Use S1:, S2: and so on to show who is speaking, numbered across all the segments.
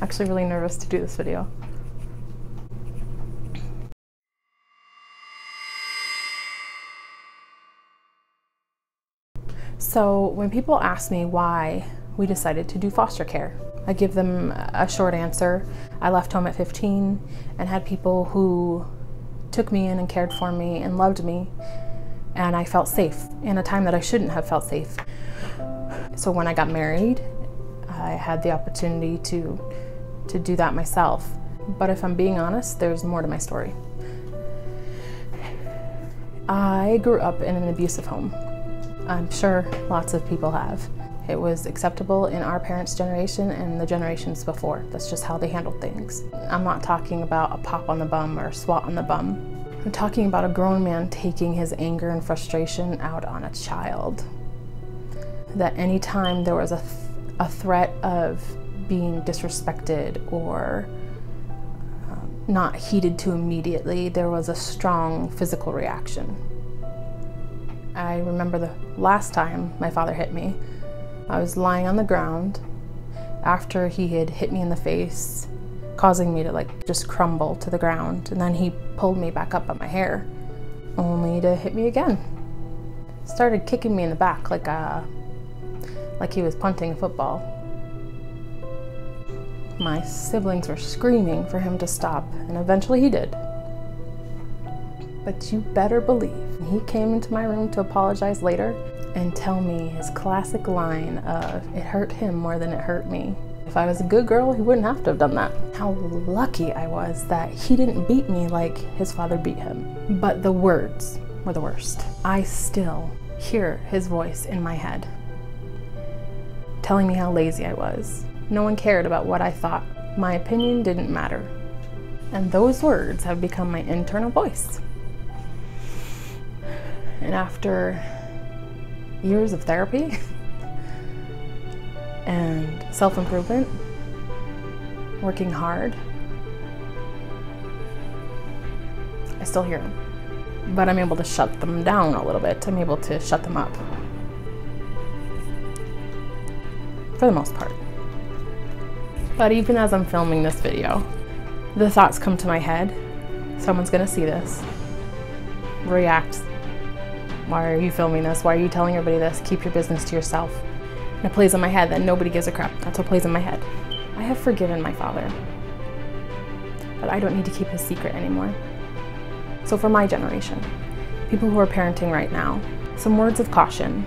S1: Actually really nervous to do this video. So when people ask me why we decided to do foster care, I give them a short answer. I left home at 15 and had people who took me in and cared for me and loved me, and I felt safe in a time that I shouldn't have felt safe. So when I got married, I had the opportunity to do that myself. But if I'm being honest, there's more to my story. I grew up in an abusive home. I'm sure lots of people have. It was acceptable in our parents' generation and the generations before. That's just how they handled things. I'm not talking about a pop on the bum or a swat on the bum. I'm talking about a grown man taking his anger and frustration out on a child. That anytime there was a threat of being disrespected or not heeded to immediately, there was a strong physical reaction. I remember the last time my father hit me. I was lying on the ground after he had hit me in the face, causing me to like just crumble to the ground, and then he pulled me back up by my hair, only to hit me again. Started kicking me in the back like he was punting a football. My siblings were screaming for him to stop, and eventually he did. But you better believe he came into my room to apologize later and tell me his classic line of, it hurt him more than it hurt me. If I was a good girl, he wouldn't have to have done that. How lucky I was that he didn't beat me like his father beat him. But the words were the worst. I still hear his voice in my head, telling me how lazy I was. No one cared about what I thought. My opinion didn't matter. And those words have become my internal voice. And after years of therapy and self-improvement, working hard, I still hear them. But I'm able to shut them down a little bit. I'm able to shut them up. For the most part. But even as I'm filming this video, the thoughts come to my head. Someone's gonna see this, react. Why are you filming this? Why are you telling everybody this? Keep your business to yourself. And it plays in my head that nobody gives a crap. That's what plays in my head. I have forgiven my father, but I don't need to keep his secret anymore. So for my generation, people who are parenting right now, some words of caution.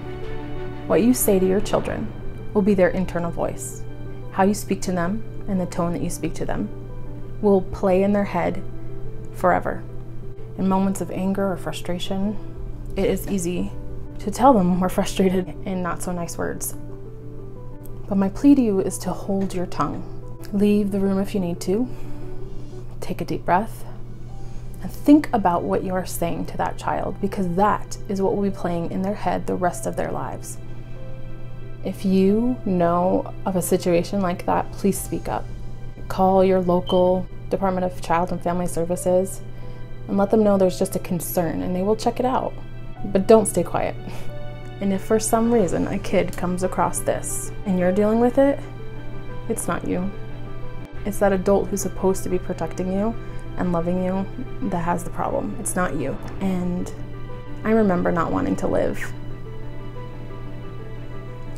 S1: What you say to your children will be their internal voice. How you speak to them and the tone that you speak to them will play in their head forever. In moments of anger or frustration, it is easy to tell them we're frustrated in not so nice words. But my plea to you is to hold your tongue. Leave the room if you need to. Take a deep breath and think about what you are saying to that child, because that is what will be playing in their head the rest of their lives. If you know of a situation like that, please speak up. Call your local Department of Child and Family Services and let them know there's just a concern, and they will check it out. But don't stay quiet. And if for some reason a kid comes across this and you're dealing with it, it's not you. It's that adult who's supposed to be protecting you and loving you that has the problem. It's not you. And I remember not wanting to live.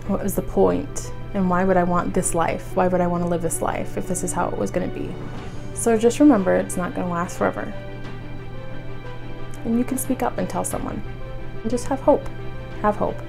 S1: What was the point? And why would I want this life? Why would I want to live this life if this is how it was going to be? So just remember, it's not going to last forever. And you can speak up and tell someone. And just have hope. Have hope.